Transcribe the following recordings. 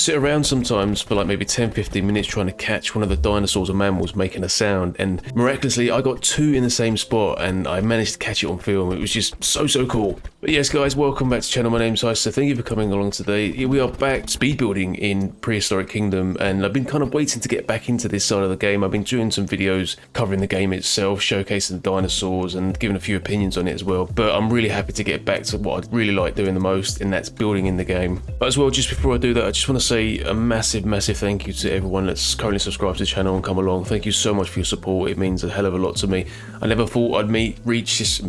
sit around sometimes for like maybe 10-15 minutes trying to catch one of the dinosaurs or mammals making a sound, and miraculously I got two in the same spot and I managed to catch it on film. It was just so cool. But yes guys, welcome back to the channel. My name's Hiysta. Thank you for coming along today. Here we are back speed building in Prehistoric Kingdom, and I've been kind of waiting to get back into this side of the game. I've been doing some videos covering the game itself, showcasing the dinosaurs and giving a few opinions on it as well, but I'm really happy to get back to what I really like doing the most, and that's building in the game. But as well, just before I do that, I just want to say a massive thank you to everyone that's currently subscribed to the channel and come along. Thank you so much for your support. It means a hell of a lot to me. I never thought I'd reach this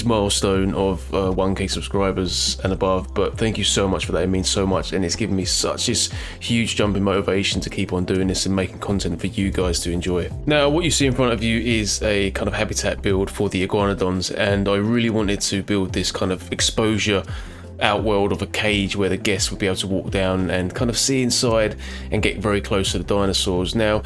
milestone of 1k subscribers and above, but thank you so much for that. It means so much, and it's given me such this huge jump in motivation to keep on doing this and making content for you guys to enjoy. Now, what you see in front of you is a kind of habitat build for the Iguanodons, and I really wanted to build this kind of exposure outworld of a cage where the guests would be able to walk down and kind of see inside and get very close to the dinosaurs. Now,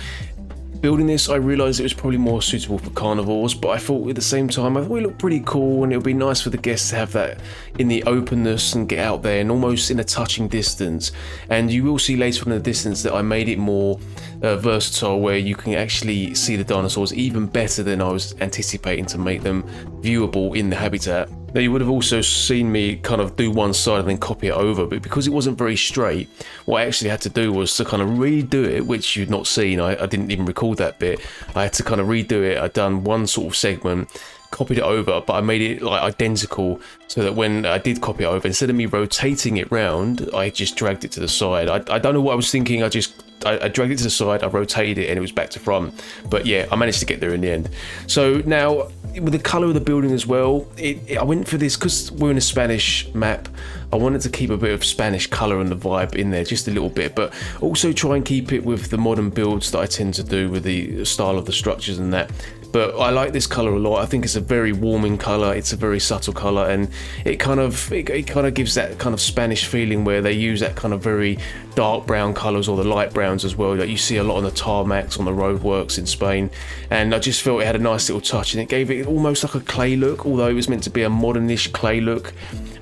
building this, I realised it was probably more suitable for carnivores, but I thought at the same time, I thought it looked pretty cool, and it would be nice for the guests to have that in the openness and get out there and almost in a touching distance. And you will see later on in the distance that I made it more versatile, where you can actually see the dinosaurs even better than I was anticipating to make them viewable in the habitat. Now, you would have also seen me kind of do one side and then copy it over, but because it wasn't very straight, what I actually had to do was to kind of redo it, which you'd not seen. I didn't even record that bit. I had to kind of redo it. I'd done one sort of segment, copied it over, but I made it like identical, so that when I did copy it over, instead of me rotating it round, I just dragged it to the side. I don't know what I was thinking. I dragged it to the side, I rotated it, and it was back to front. But yeah, I managed to get there in the end. So now, with the colour of the building as well, I went for this, because we're in a Spanish map, I wanted to keep a bit of Spanish colour and the vibe in there, just a little bit, but also try and keep it with the modern builds that I tend to do with the style of the structures and that. But I like this colour a lot. I think it's a very warming colour. It's a very subtle colour, and it kind of gives that kind of Spanish feeling where they use that kind of very dark brown colours, or the light browns as well, that you see a lot on the tarmacs, on the roadworks in Spain. And I just felt it had a nice little touch, and it gave it almost like a clay look, although it was meant to be a modernish clay look.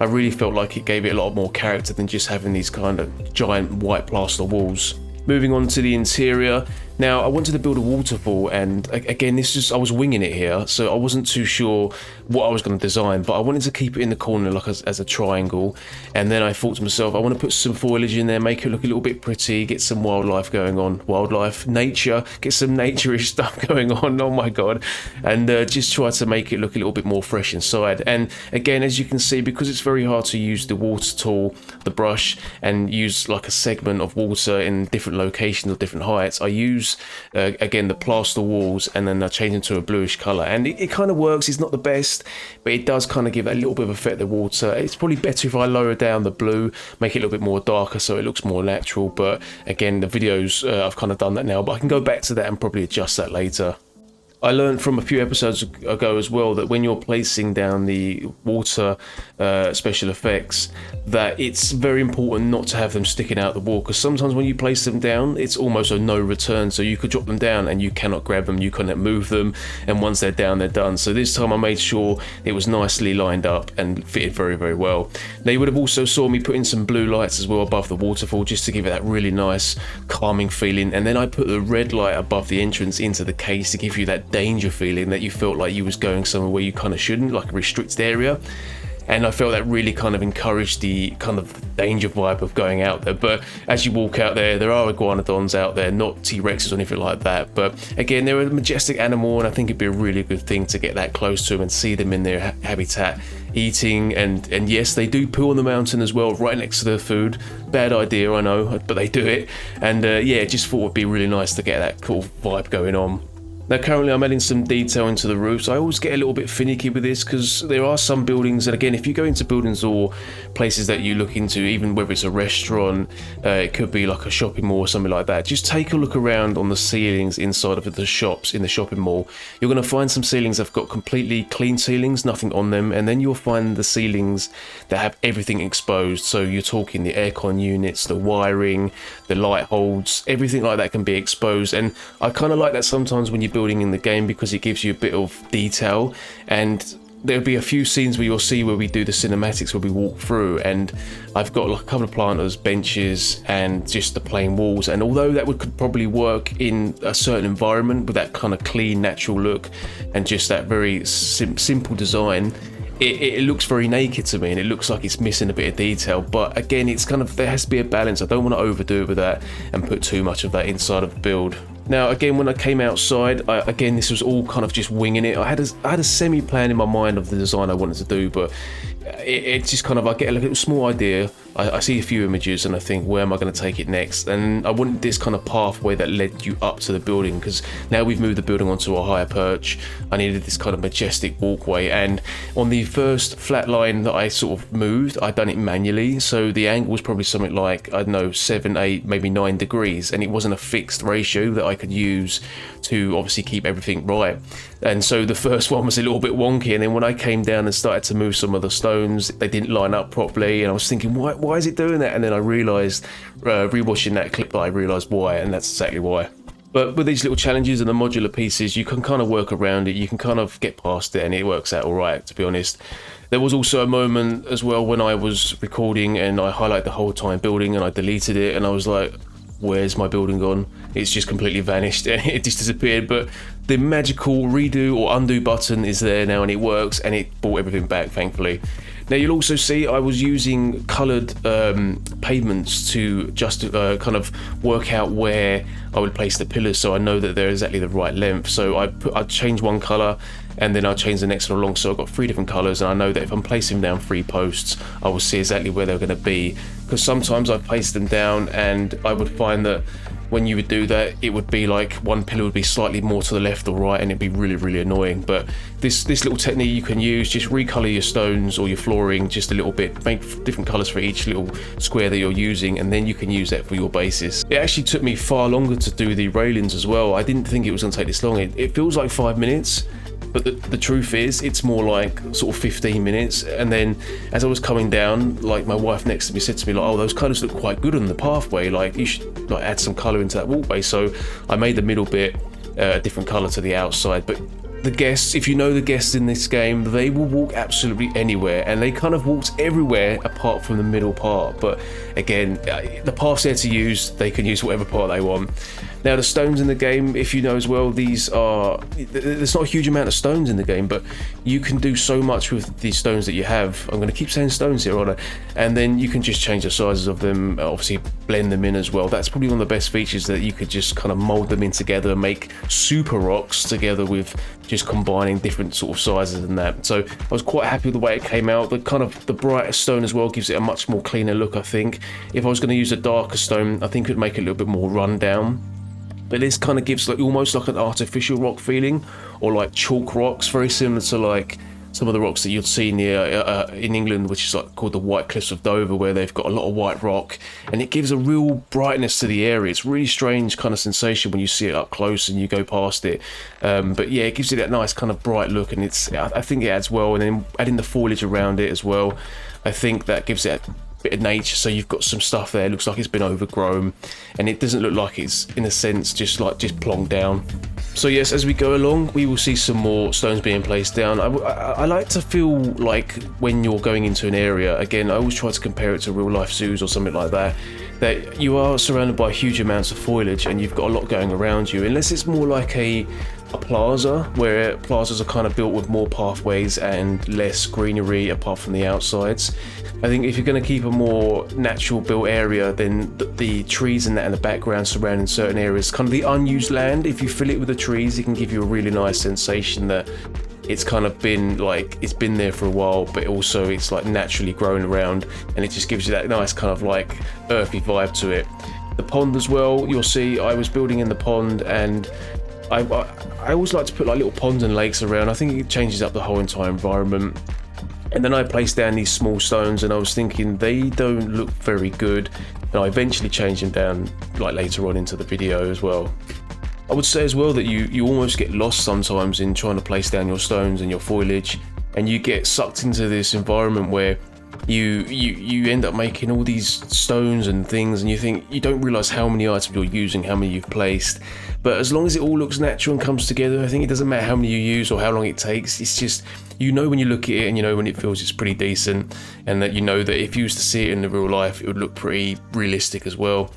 I really felt like it gave it a lot more character than just having these kind of giant white plaster walls. Moving on to the interior. Now, I wanted to build a waterfall, and again, I was winging it here, so I wasn't too sure what I was going to design, but I wanted to keep it in the corner like as a triangle. And then I thought to myself, I want to put some foliage in there, make it look a little bit pretty, get some wildlife going on, nature, get some nature-ish stuff going on, oh my god, and just try to make it look a little bit more fresh inside. And again, as you can see, because it's very hard to use the water tool, the brush, and use like a segment of water in different locations or different heights, I use again the plaster walls, and then I change them to a bluish colour, and it kind of works. It's not the best, but it does kind of give a little bit of effect to the water. It's probably better if I lower down the blue, make it a little bit more darker so it looks more natural, but again, the videos I've kind of done that now, but I can go back to that and probably adjust that later. I learned from a few episodes ago as well that when you're placing down the water special effects, that it's very important not to have them sticking out the wall, because sometimes when you place them down, it's almost a no return. So you could drop them down and you cannot grab them, you cannot move them, and once they're down, they're done. So this time I made sure it was nicely lined up and fitted very well. Now, you would have also saw me put in some blue lights as well above the waterfall, just to give it that really nice calming feeling, and then I put the red light above the entrance into the case to give you that danger feeling, that you felt like you was going somewhere where you kind of shouldn't, like a restricted area. And I felt that really kind of encouraged the kind of danger vibe of going out there. But as you walk out there, there are iguanodons out there, not T-Rexes or anything like that. But again, they're a majestic animal, and I think it'd be a really good thing to get that close to them and see them in their habitat eating. And yes, they do poo on the mountain as well, right next to their food. Bad idea, I know, but they do it. And yeah, just thought it'd be really nice to get that cool vibe going on. Now currently I'm adding some detail into the roofs. I always get a little bit finicky with this because there are some buildings, and again, if you go into buildings or places that you look into, even whether it's a restaurant, it could be like a shopping mall or something like that, just take a look around on the ceilings inside of the shops in the shopping mall. You're going to find some ceilings that have got completely clean ceilings, nothing on them, and then you'll find the ceilings that have everything exposed. So you're talking the aircon units, the wiring, the light holds, everything like that can be exposed. And I kind of like that sometimes when you're building in the game, because it gives you a bit of detail. And there'll be a few scenes where you'll see where we do the cinematics where we walk through, and I've got like a couple of planters, benches, and just the plain walls. And although that could probably work in a certain environment with that kind of clean, natural look and just that very simple design, it looks very naked to me, and it looks like it's missing a bit of detail. But again, it's kind of, there has to be a balance. I don't want to overdo it with that and put too much of that inside of the build. Now, again, when I came outside, again, this was all kind of just winging it. I had a semi-plan in my mind of the design I wanted to do, but it just kind of, I get a little small idea, I see a few images, and I think, where am I going to take it next? And I wanted this kind of pathway that led you up to the building, because now we've moved the building onto a higher perch. I needed this kind of majestic walkway, and on the first flat line that I sort of moved, I'd done it manually, so the angle was probably something like, I don't know, 7, 8, maybe 9 degrees, and it wasn't a fixed ratio that I could use to obviously keep everything right. And so the first one was a little bit wonky, and then when I came down and started to move some of the stones, they didn't line up properly, and I was thinking, why is it doing that? And then I realised, rewatching that clip, that I realised why, and that's exactly why. But with these little challenges and the modular pieces, you can kind of work around it, you can kind of get past it, and it works out all right, to be honest. There was also a moment as well when I was recording and I highlighted the whole time building, and I deleted it, and I was like, where's my building gone? It's just completely vanished, and it just disappeared. But the magical redo or undo button is there now, and it works, and it brought everything back, thankfully. Now, you'll also see I was using coloured pavements to just kind of work out where I would place the pillars, so I know that they're exactly the right length. So I'd change one colour, and then I'll change the next one along, so I've got 3 different colours, and I know that if I'm placing down 3 posts, I will see exactly where they're going to be. Because sometimes I place them down, and I would find that when you would do that, it would be like one pillar would be slightly more to the left or right, and it'd be really, really annoying. But this little technique you can use, just recolor your stones or your flooring just a little bit, make different colors for each little square that you're using, and then you can use that for your basis. It actually took me far longer to do the railings as well. I didn't think it was going to take this long. It feels like 5 minutes, but the truth is it's more like sort of 15 minutes. And then as I was coming down, like, my wife next to me said to me, like, oh, those colours look quite good on the pathway, like you should like add some colour into that walkway. So I made the middle bit a different colour to the outside. But the guests, if you know the guests in this game, they will walk absolutely anywhere, and they kind of walked everywhere apart from the middle part. But again, the path's there to use, they can use whatever part they want. Now, the stones in the game, if you know as well, there's not a huge amount of stones in the game, but you can do so much with these stones that you have. I'm going to keep saying stones here, aren't I? And then you can just change the sizes of them, obviously blend them in as well. That's probably one of the best features, that you could just kind of mold them in together and make super rocks together with just combining different sort of sizes and that. So I was quite happy with the way it came out. The brighter stone as well gives it a much more cleaner look, I think. If I was going to use a darker stone, I think it would make it a little bit more run down. But this kind of gives like almost like an artificial rock feeling, or like chalk rocks, very similar to like some of the rocks that you'd see near in England, which is like called the White Cliffs of Dover, where they've got a lot of white rock, and it gives a real brightness to the area. It's a really strange kind of sensation when you see it up close and you go past it. But yeah, it gives you that nice kind of bright look, and I think it adds well. And then adding the foliage around it as well, I think that gives it a bit of nature. So you've got some stuff there, looks like it's been overgrown, and it doesn't look like it's, in a sense, just plonked down. So yes, as we go along, we will see some more stones being placed down. I like to feel like when you're going into an area, again, I always try to compare it to real life zoos or something like that, that you are surrounded by huge amounts of foliage and you've got a lot going around you, unless it's more like a plaza, where plazas are kind of built with more pathways and less greenery apart from the outsides. I think if you're going to keep a more natural built area, then the trees and that in the background surrounding certain areas, kind of the unused land, if you fill it with the trees, it can give you a really nice sensation that it's kind of been like, it's been there for a while, but also it's like naturally grown around, and it just gives you that nice kind of like earthy vibe to it. The pond as well, you'll see I was building in the pond, and I always like to put like little ponds and lakes around. I think it changes up the whole entire environment. And then I placed down these small stones, and I was thinking they don't look very good, and I eventually changed them down like later on into the video as well. I would say as well that you almost get lost sometimes in trying to place down your stones and your foliage, and you get sucked into this environment where you end up making all these stones and things, and you don't realize how many items you're using, how many you've placed. But as long as it all looks natural and comes together, I think it doesn't matter how many you use or how long it takes. It's just, you know when you look at it and you know when it feels it's pretty decent, and that you know that if you was to see it in the real life, it would look pretty realistic as well.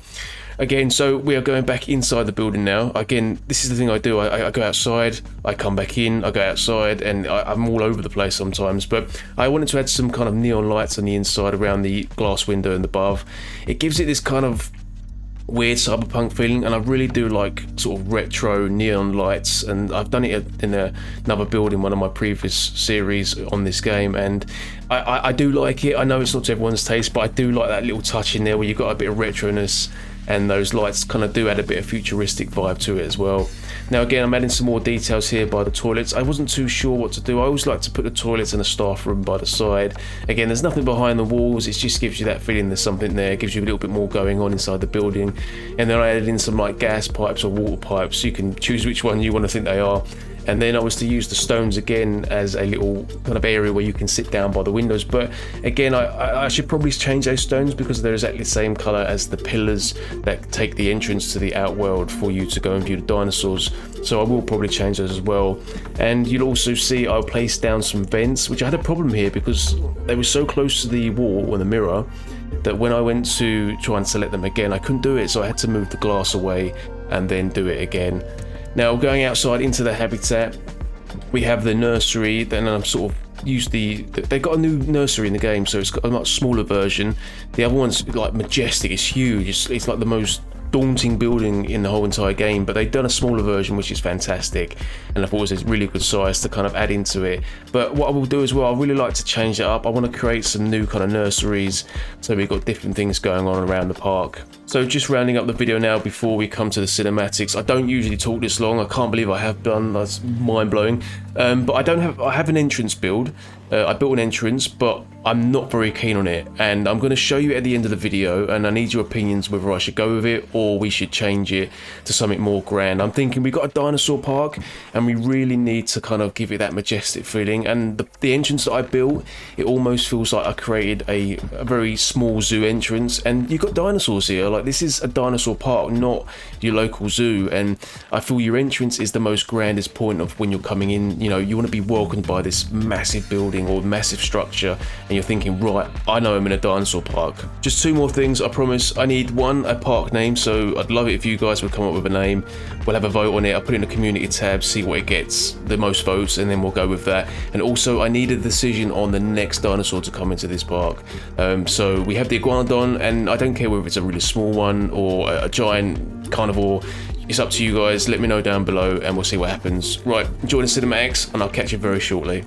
Again, so we are going back inside the building now. Again, this is the thing I do. I go outside, I come back in, I go outside, and I'm all over the place sometimes. But I wanted to add some kind of neon lights on the inside around the glass window and above. It gives it this kind of weird cyberpunk feeling, and I really do like sort of retro neon lights, and I've done it in another build in one of my previous series on this game, and I do like it. I know it's not to everyone's taste, but I do like that little touch in there where you've got a bit of retroness, and those lights kind of do add a bit of futuristic vibe to it as well. Now again, I'm adding some more details here by the toilets. I wasn't too sure what to do. I always like to put the toilets in a staff room by the side. Again, there's nothing behind the walls, it just gives you that feeling there's something there. It gives you a little bit more going on inside the building. And then I added in some like gas pipes or water pipes, you can choose which one you want to think they are. And then I was to use the stones again as a little kind of area where you can sit down by the windows. But again, I should probably change those stones because they're exactly the same colour as the pillars that take the entrance to the outworld for you to go and view the dinosaurs. So I will probably change those as well. And you'll also see I'll place down some vents, which I had a problem here because they were so close to the wall or the mirror that when I went to try and select them again, I couldn't do it. So I had to move the glass away and then do it again. Now going outside into the habitat, we have the nursery. Then I'm sort of used they got a new nursery in the game, so it's got a much smaller version. The other one's like majestic, it's huge, it's like the most daunting building in the whole entire game, but they've done a smaller version which is fantastic, and I thought it was a really good size to kind of add into it. But what I will do as well, I really like to change it up. I want to create some new kind of nurseries, so we've got different things going on around the park. So just rounding up the video now before we come to the cinematics. I don't usually talk this long, I can't believe I have done, that's mind-blowing. But I have an entrance build. I built an entrance, but I'm not very keen on it, and I'm going to show you at the end of the video, and I need your opinions whether I should go with it or we should change it to something more grand. I'm thinking we've got a dinosaur park and we really need to kind of give it that majestic feeling, and the entrance that I built, it almost feels like I created a very small zoo entrance, and you've got dinosaurs here. Like, this is a dinosaur park, not your local zoo, and I feel your entrance is the most grandest point of when you're coming in. You know, you want to be welcomed by this massive building or massive structure, and you're thinking, right, I know I'm in a dinosaur park. Just two more things, I promise. I need a park name, so I'd love it if you guys would come up with a name. We'll have a vote on it. I'll put it in the community tab, see what it gets the most votes, and then we'll go with that. And also, I need a decision on the next dinosaur to come into this park. So we have the Iguanodon, and I don't care whether it's a really small one or a giant carnivore. It's up to you guys. Let me know down below and we'll see what happens. Right, enjoy the cinematics, and I'll catch you very shortly.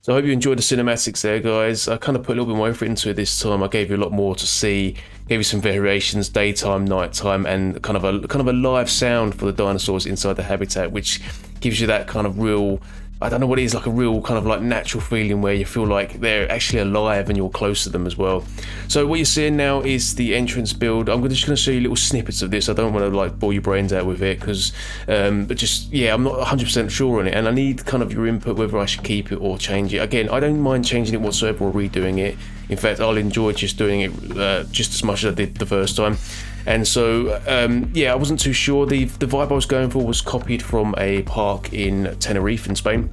So I hope you enjoyed the cinematics there, guys. I kind of put a little bit more effort into it this time. I gave you a lot more to see, gave you some variations, daytime, nighttime, and kind of a live sound for the dinosaurs inside the habitat, which gives you that kind of real, I don't know what it is, like a real kind of like natural feeling where you feel like they're actually alive and you're close to them as well. So what you're seeing now is the entrance build. I'm just going to show you little snippets of this. I don't want to like bore your brains out with it because, but just, yeah, I'm not 100% sure on it, and I need kind of your input whether I should keep it or change it. Again, I don't mind changing it whatsoever or redoing it. In fact, I'll enjoy just doing it just as much as I did the first time. And so, yeah, I wasn't too sure. The vibe I was going for was copied from a park in Tenerife in Spain,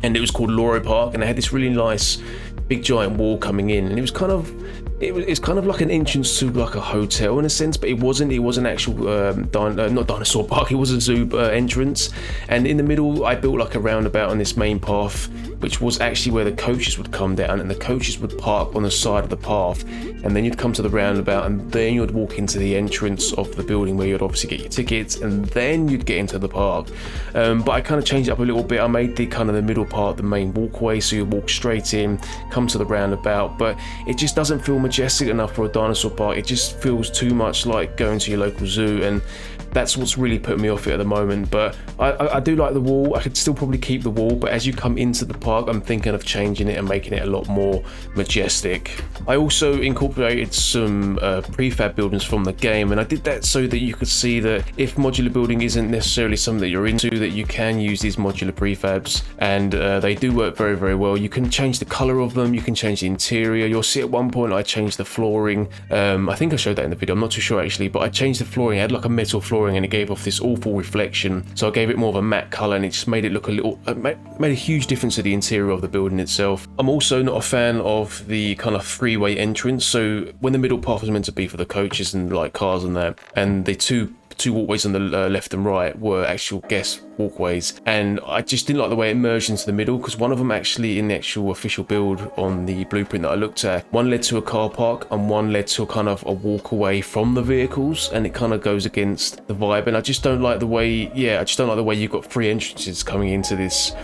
and it was called Loro Park, and they had this really nice big giant wall coming in, and it was kind of like an entrance to like a hotel in a sense, but it wasn't actual not dinosaur park, it was a zoo entrance. And in the middle I built like a roundabout on this main path, which was actually where the coaches would come down, and the coaches would park on the side of the path, and then you'd come to the roundabout, and then you'd walk into the entrance of the building where you'd obviously get your tickets, and then you'd get into the park. But I kind of changed it up a little bit. I made the kind of the middle part the main walkway, so you walk straight in, come to the roundabout, but it just doesn't feel majestic enough for a dinosaur park. It just feels too much like going to your local zoo, and that's what's really put me off it at the moment. But I do like the wall. I could still probably keep the wall, but as you come into the park, I'm thinking of changing it and making it a lot more majestic. I also incorporated some prefab buildings from the game, and I did that so that you could see that if modular building isn't necessarily something that you're into, that you can use these modular prefabs, and they do work very, very well. You can change the color of them, you can change the interior. You'll see at one point I changed the flooring. I think I showed that in the video, I'm not too sure actually, but I changed the flooring. I had like a metal flooring, and it gave off this awful reflection, so I gave it more of a matte color, and it just made it look a little, made a huge difference to the interior of the building itself. I'm also not a fan of the kind of freeway entrance. So when the middle path was meant to be for the coaches and like cars and that, and the two walkways on the left and right were actual guest walkways, and I just didn't like the way it merged into the middle, because one of them actually in the actual official build on the blueprint that I looked at, one led to a car park and one led to a kind of a walk away from the vehicles, and it kind of goes against the vibe, and I just don't like the way, I just don't like the way you've got three entrances coming into this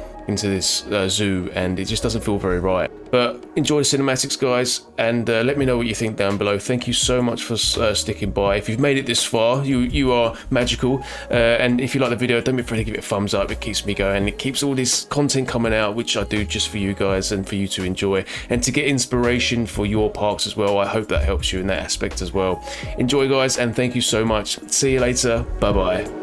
zoo, and it just doesn't feel very right. But enjoy the cinematics, guys, and let me know what you think down below. Thank you so much for sticking by. If you've made it this far, you are magical, and if you like the video, don't be afraid to give it a thumbs up. It keeps me going, it keeps all this content coming out, which I do just for you guys and for you to enjoy and to get inspiration for your parks as well. I hope that helps you in that aspect as well. Enjoy, guys, and thank you so much. See you later. Bye bye.